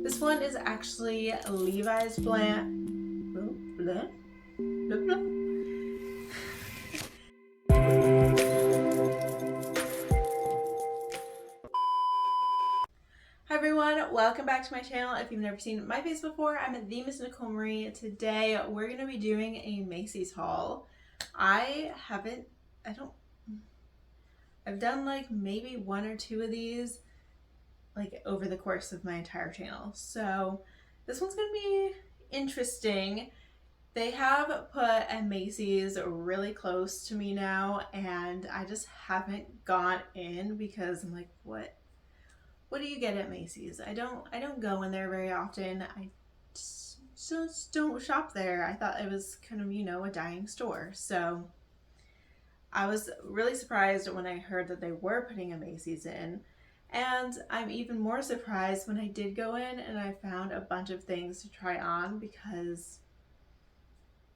This one is actually Levi's brand. Blah, blah, blah. Hi everyone, welcome back to my channel. If you've never seen my face before, I'm themissnicolemarie. Today we're going to be doing a Macy's haul. I've done like maybe one or two of these like over the course of my entire channel. So this one's going to be interesting. They have put a Macy's really close to me now, and I just haven't gone in because I'm like, what do you get at Macy's? I don't go in there very often. I just don't shop there. I thought it was kind of, a dying store. So I was really surprised when I heard that they were putting a Macy's in. And I'm even more surprised when I did go in and I found a bunch of things to try on, because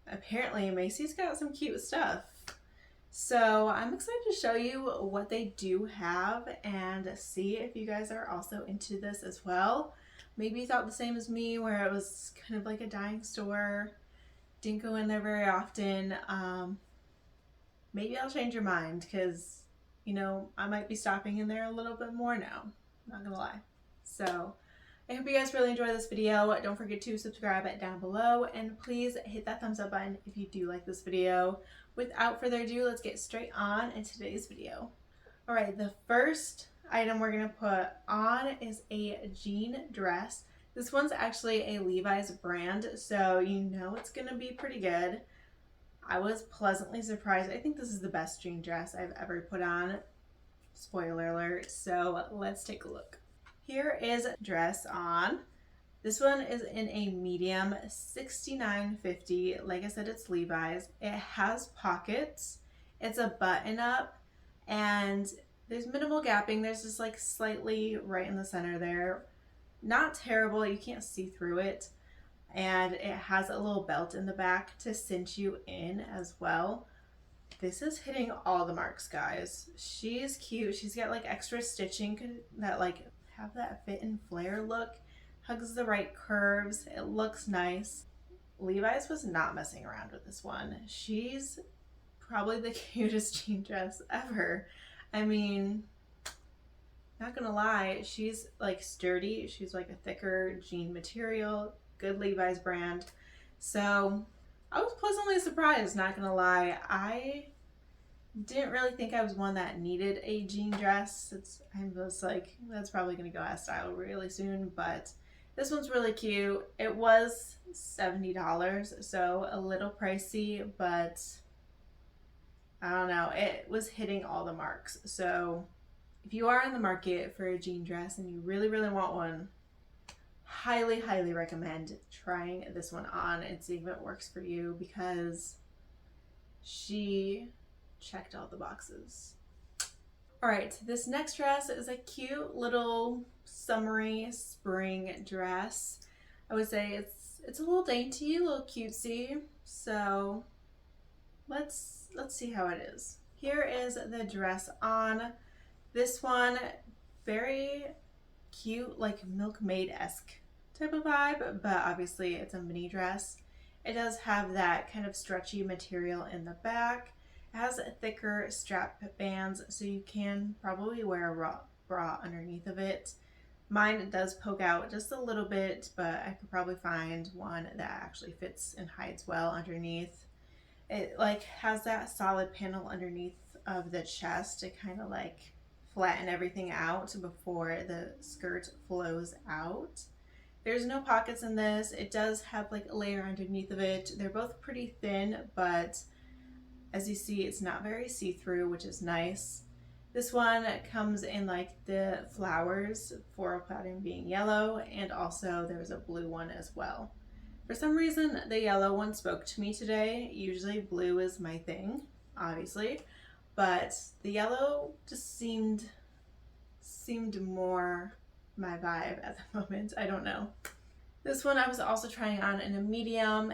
apparently Macy's got some cute stuff. So I'm excited to show you what they do have and see if you guys are also into this as well. Maybe you thought the same as me, where it was kind of like a dying store, didn't go in there very often. Maybe I'll change your mind, because I might be stopping in there a little bit more now, not gonna lie. So I hope you guys really enjoy this video. Don't forget to subscribe down below, and please hit that thumbs up button if you do like this video. Without further ado, let's get straight on in today's video. All right, the first item we're gonna put on is a jean dress. This one's actually a Levi's brand, so it's gonna be pretty good. I was pleasantly surprised. I think this is the best jean dress I've ever put on. Spoiler alert. So let's take a look. Here is dress on. This one is in a medium, $69.50. Like I said, it's Levi's. It has pockets. It's a button up, and there's minimal gapping. There's just like slightly right in the center there. Not terrible. You can't see through it. And it has a little belt in the back to cinch you in as well. This is hitting all the marks, guys. She's cute. She's got like extra stitching that like have that fit and flare look. Hugs the right curves. It looks nice. Levi's was not messing around with this one. She's probably the cutest jean dress ever. I mean, not gonna lie, she's like sturdy. She's like a thicker jean material. Good Levi's brand. So I was pleasantly surprised, not gonna lie. I didn't really think I was one that needed a jean dress. I was like, that's probably gonna go out of style really soon, but this one's really cute. It was $70, so a little pricey, but I don't know, it was hitting all the marks. So if you are in the market for a jean dress and you really, really want one, highly recommend trying this one on and seeing if it works for you, because she checked all the boxes. All right, this next dress is a cute little summery spring dress. I would say it's a little dainty, a little cutesy. So let's see how it is. Here is the dress on. This one, very cute, like milkmaid-esque type of vibe, but obviously it's a mini dress. It does have that kind of stretchy material in the back. It has thicker strap bands, so you can probably wear a bra underneath of it. Mine does poke out just a little bit, but I could probably find one that actually fits and hides well underneath. It like has that solid panel underneath of the chest to kind of like flatten everything out before the skirt flows out. There's no pockets in this. It does have like a layer underneath of it. They're both pretty thin, but as you see, it's not very see-through, which is nice. This one comes in like the flowers, floral pattern being yellow, and also there's a blue one as well. For some reason, the yellow one spoke to me today. Usually blue is my thing, obviously, but the yellow just seemed more my vibe at the moment. I don't know. This one I was also trying on in a medium,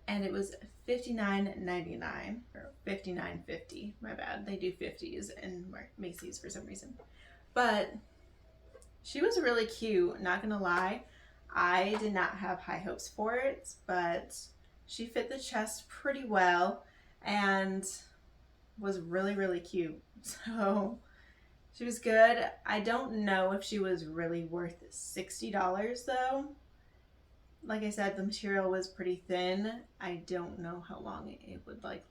and it was $59.99 or $59.50. My bad. They do 50s in Macy's for some reason. But she was really cute, not gonna lie. I did not have high hopes for it, but she fit the chest pretty well and was really, really cute. So she was good. I don't know if she was really worth $60 though. Like I said, the material was pretty thin. I don't know how long it would like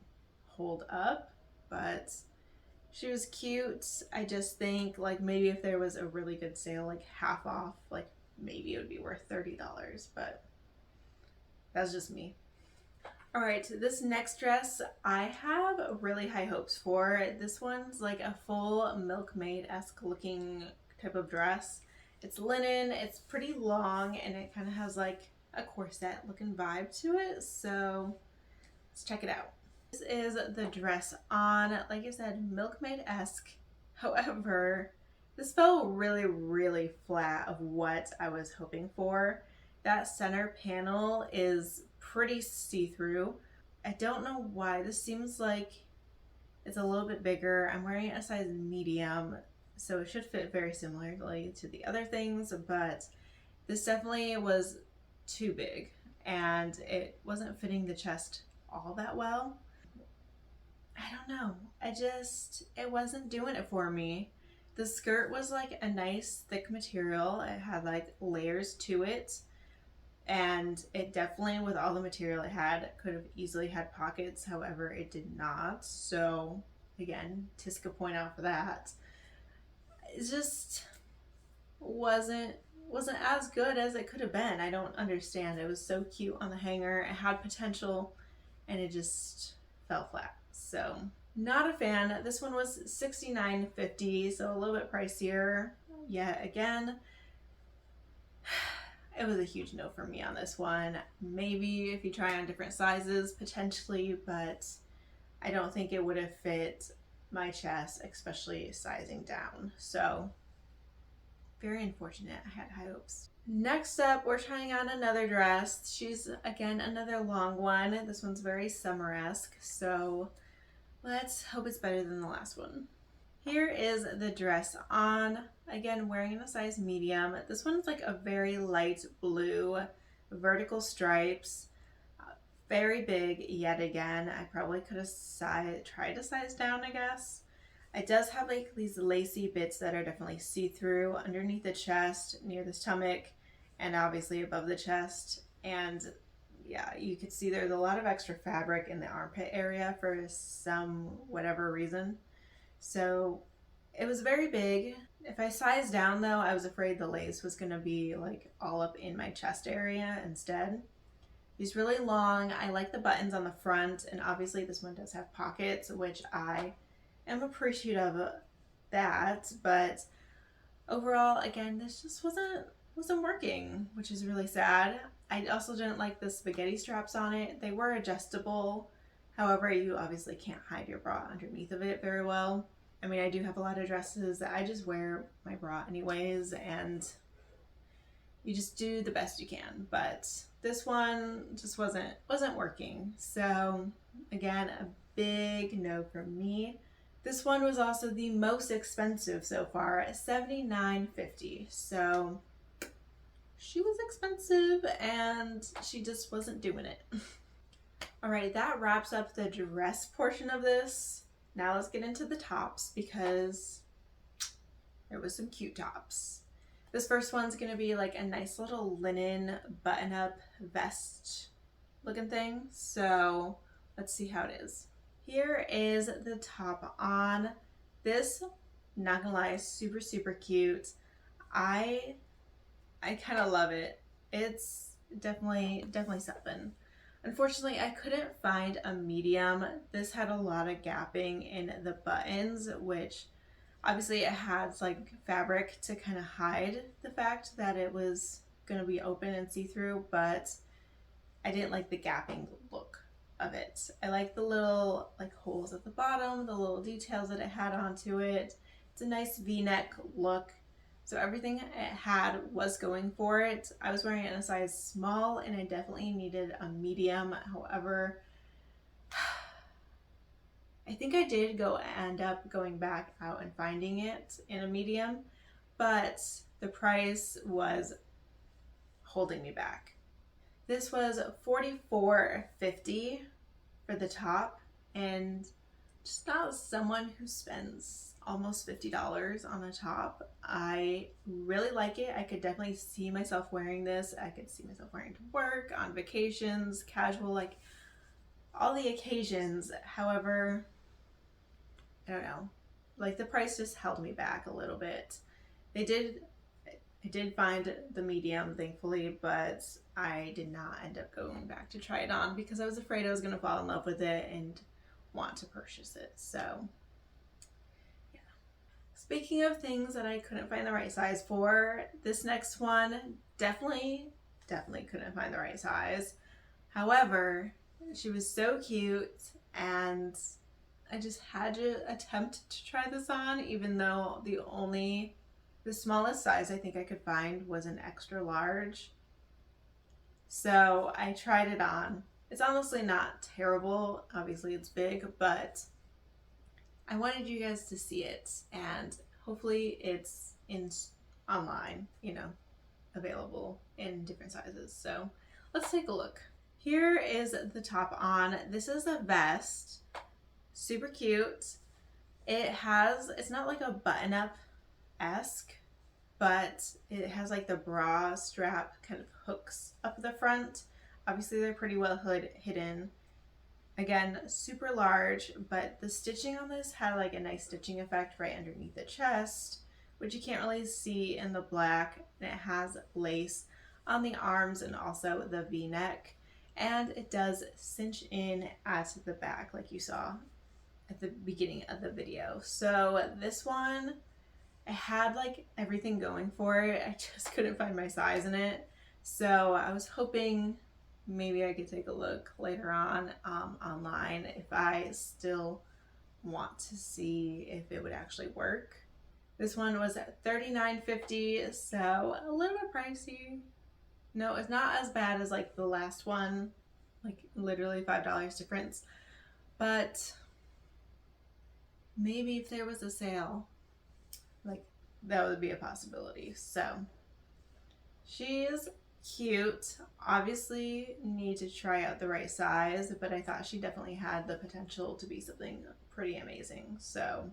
hold up, but she was cute. I just think like maybe if there was a really good sale, like half off, like maybe it would be worth $30, but that's just me. All right, this next dress I have really high hopes for. This one's like a full milkmaid-esque looking type of dress. It's linen, it's pretty long, and it kind of has like a corset looking vibe to it. So let's check it out. This is the dress on, like I said, milkmaid-esque. However, this fell really, really flat of what I was hoping for. That center panel is pretty see-through. I don't know why. This seems like it's a little bit bigger. I'm wearing a size medium, so it should fit very similarly to the other things, but this definitely was too big and it wasn't fitting the chest all that well. I don't know. It wasn't doing it for me. The skirt was like a nice thick material. It had like layers to it. And it definitely, with all the material it had, could have easily had pockets. However, it did not. So again, Tisca point out for that. It just wasn't as good as it could have been. I don't understand. It was so cute on the hanger. It had potential and it just fell flat. So not a fan. This one was $69.50, so a little bit pricier yet again. It was a huge no for me on this one. Maybe if you try on different sizes, potentially, but I don't think it would have fit my chest, especially sizing down. So very unfortunate. I had high hopes. Next up, we're trying on another dress. She's, again, another long one. This one's very summer-esque, so let's hope it's better than the last one. Here is the dress on, again, wearing in a size medium. This one's like a very light blue, vertical stripes, very big yet again. I probably could have tried to size down, I guess. It does have like these lacy bits that are definitely see-through underneath the chest, near the stomach, and obviously above the chest. And yeah, you could see there's a lot of extra fabric in the armpit area for some whatever reason. So it was very big. If I sized down though, I was afraid the lace was gonna be like all up in my chest area instead. He's really long. I like the buttons on the front, and obviously this one does have pockets, which I am appreciative of that, but overall, again, this just wasn't working, which is really sad. I also didn't like the spaghetti straps on it. They were adjustable. However, you obviously can't hide your bra underneath of it very well. I mean, I do have a lot of dresses that I just wear my bra anyways, and you just do the best you can. But this one just wasn't working. So again, a big no from me. This one was also the most expensive so far at $79.50. So she was expensive and she just wasn't doing it. All right, that wraps up the dress portion of this. Now let's get into the tops because there was some cute tops. This first one's gonna be like a nice little linen button-up vest looking thing. So let's see how it is. Here is the top on. This, not gonna lie, is super, super cute. I kind of love it. It's definitely something. Unfortunately, I couldn't find a medium. This had a lot of gapping in the buttons, which obviously it had like fabric to kind of hide the fact that it was going to be open and see-through, but I didn't like the gapping look of it. I like the little like holes at the bottom, the little details that it had onto it. It's a nice V-neck look. So everything it had was going for it. I was wearing it in a size small and I definitely needed a medium. However, I think I did end up going back out and finding it in a medium, but the price was holding me back. This was $44.50 for the top, and just not someone who spends almost $50 on a top. I really like it. I could definitely see myself wearing this. I could see myself wearing to work, on vacations, casual, like all the occasions. However, I don't know, like the price just held me back a little bit. I did find the medium, thankfully, but I did not end up going back to try it on because I was afraid I was going to fall in love with it and want to purchase it. So yeah. Speaking of things that I couldn't find the right size for, this next one definitely couldn't find the right size. However, she was so cute and I just had to attempt to try this on, even though the smallest size I think I could find was an extra large. So I tried it on. It's honestly not terrible. Obviously it's big, but I wanted you guys to see it, and hopefully it's online, available in different sizes. So let's take a look. Here is the top on. This is a vest. Super cute. It's not like a button-up-esque, but it has like the bra strap kind of hooks up the front. Obviously they're pretty well hidden. Again, super large, but the stitching on this had like a nice stitching effect right underneath the chest, which you can't really see in the black. And it has lace on the arms and also the V-neck. And it does cinch in at the back like you saw at the beginning of the video. So this one, it had like everything going for it. I just couldn't find my size in it. So I was hoping maybe I could take a look later on online if I still want to see if it would actually work. This one was at $39.50, so a little bit pricey. No, it's not as bad as like the last one, like literally $5 difference, but maybe if there was a sale, like that would be a possibility. So she's cute. Obviously need to try out the right size, but I thought she definitely had the potential to be something pretty amazing. So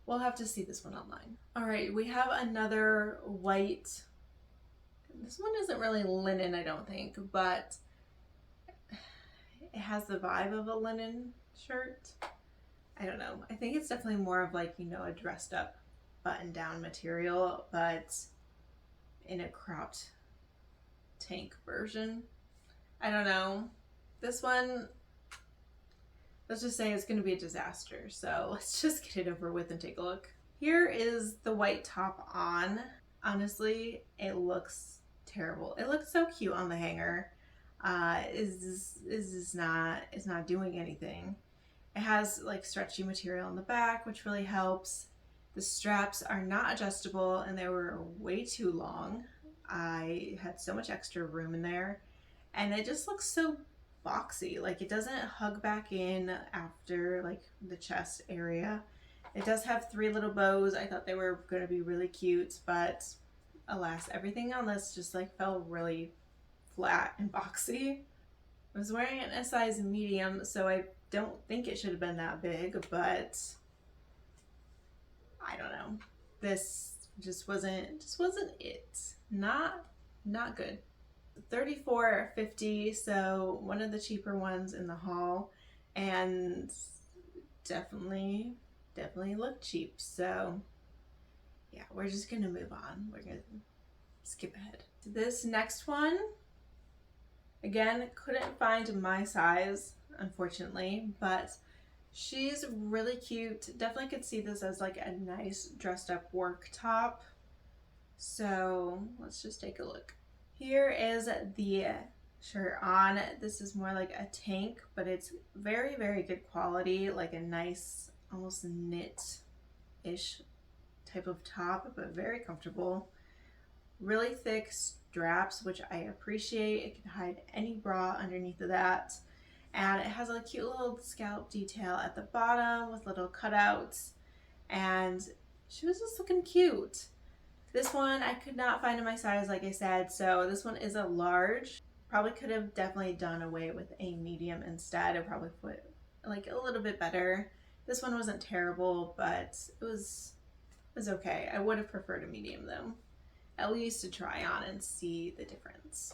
we'll have to see this one online. All right, we have another white. This one isn't really linen, I don't think, but it has the vibe of a linen shirt. I don't know. I think it's definitely more of like, a dressed up button down material, but in a cropped tank version. I don't know. This one, let's just say it's going to be a disaster. So let's just get it over with and take a look. Here is the white top on. Honestly, it looks terrible. It looks so cute on the hanger. It's not doing anything. It has like stretchy material on the back, which really helps. The straps are not adjustable and they were way too long. I had so much extra room in there and it just looks so boxy. Like it doesn't hug back in after like the chest area. It does have 3 little bows. I thought they were going to be really cute, but alas, everything on this just like felt really flat and boxy. I was wearing a size medium, so I don't think it should have been that big, but I don't know. This just wasn't it. Not good. $34.50, so one of the cheaper ones in the haul, and definitely looked cheap. So yeah, we're just gonna move on. We're gonna skip ahead. This next one, again, couldn't find my size, unfortunately, but she's really cute. Definitely could see this as like a nice dressed up work top. So let's just take a look. Here is the shirt on. This is more like a tank, but it's very, very good quality, like a nice, almost knit-ish type of top, but very comfortable. Really thick straps, which I appreciate. It can hide any bra underneath of that. And it has a cute little scallop detail at the bottom with little cutouts. And she was just looking cute. This one I could not find in my size, like I said, so this one is a large. Probably could have definitely done away with a medium instead. It probably put like a little bit better. This one wasn't terrible, but it was okay. I would have preferred a medium though, at least to try on and see the difference.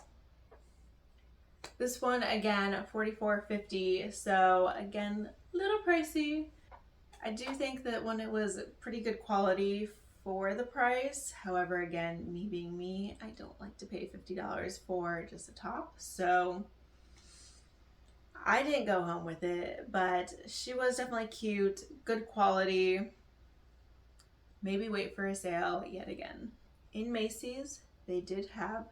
This one again, $44.50, so again, a little pricey. I do think that one it was pretty good quality for the price. However, again, me being me, I don't like to pay $50 for just a top, so I didn't go home with it, but she was definitely cute, good quality. Maybe wait for a sale yet again. In Macy's, they did have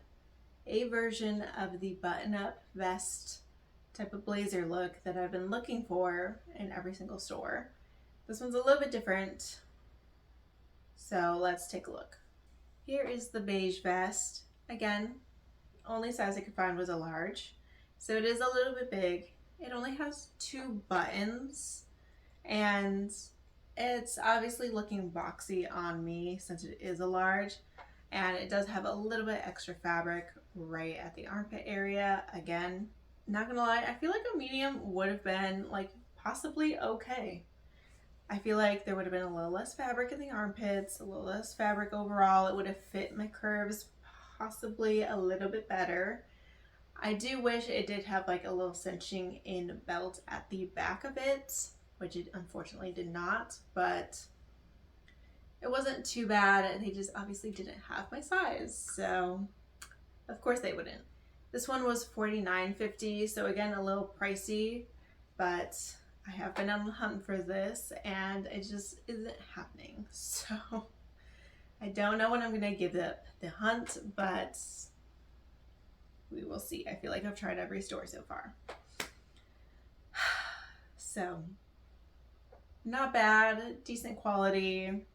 a version of the button-up vest type of blazer look that I've been looking for in every single store. This one's a little bit different, so let's take a look. Here is the beige vest. Again, only size I could find was a large, so it is a little bit big. It only has 2 buttons, and it's obviously looking boxy on me since it is a large, and it does have a little bit extra fabric right at the armpit area. Again, not gonna lie, I feel like a medium would have been like possibly okay. I feel like there would have been a little less fabric in the armpits, a little less fabric overall. It would have fit my curves possibly a little bit better. I do wish it did have like a little cinching in belt at the back of it, which it unfortunately did not, but it wasn't too bad. They just obviously didn't have my size, so of course they wouldn't. This one was $49.50, so again, a little pricey, but I have been on the hunt for this and it just isn't happening. So I don't know when I'm gonna give it the hunt, but we will see. I feel like I've tried every store so far. So not bad, decent quality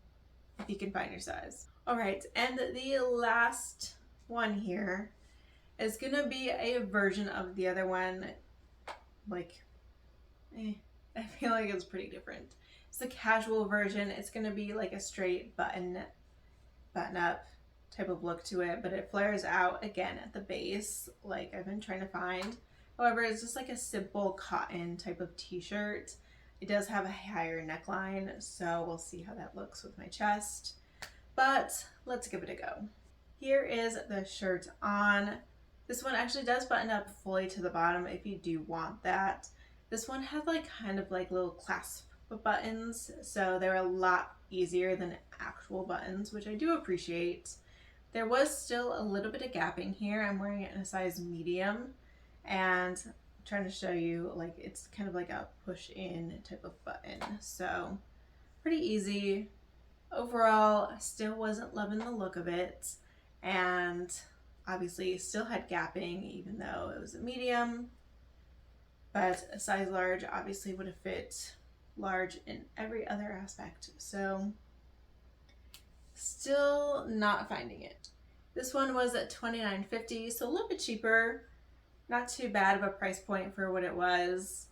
if you can find your size. All right, and the last one here is gonna be a version of the other one. Like, I feel like it's pretty different. It's a casual version. It's gonna be like a straight button up type of look to it, but it flares out again at the base like I've been trying to find. However, it's just like a simple cotton type of t-shirt. It does have a higher neckline, so we'll see how that looks with my chest, but let's give it a go. Here is the shirt on. This one actually does button up fully to the bottom if you do want that. This one had like kind of like little clasp buttons, so they're a lot easier than actual buttons, which I do appreciate. There was still a little bit of gapping here. I'm wearing it in a size medium, and I'm trying to show you, like, it's kind of like a push in type of button, so pretty easy. Overall, I still wasn't loving the look of it, and obviously still had gapping even though it was a medium, but a size large obviously would have fit large in every other aspect, so still not finding it. This one was at $29.50, so a little bit cheaper. Not too bad of a price point for what it was,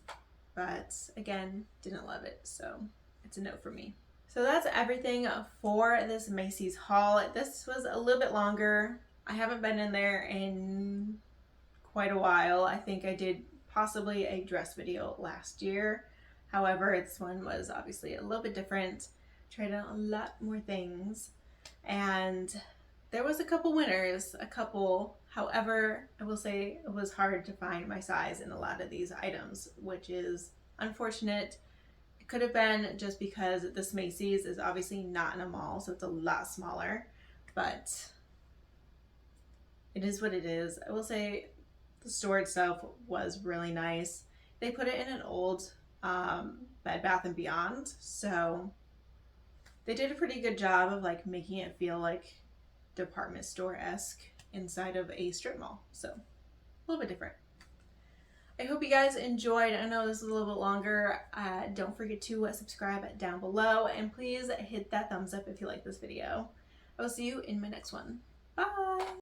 but again, didn't love it, so it's a no for me. So that's everything for this Macy's haul. This was a little bit longer. I haven't been in there in quite a while. I think I did possibly a dress video last year. However, this one was obviously a little bit different. Tried out a lot more things, and there was a couple winners, However, I will say it was hard to find my size in a lot of these items, which is unfortunate. It could have been just because this Macy's is obviously not in a mall, so it's a lot smaller, but it is what it is. I will say the store itself was really nice. They put it in an old Bed Bath & Beyond, so they did a pretty good job of like making it feel like department store-esque inside of a strip mall, so a little bit different. I hope you guys enjoyed. I know this is a little bit longer. Don't forget to subscribe down below, and please hit that thumbs up if you like this video. I will see you in my next one. Bye!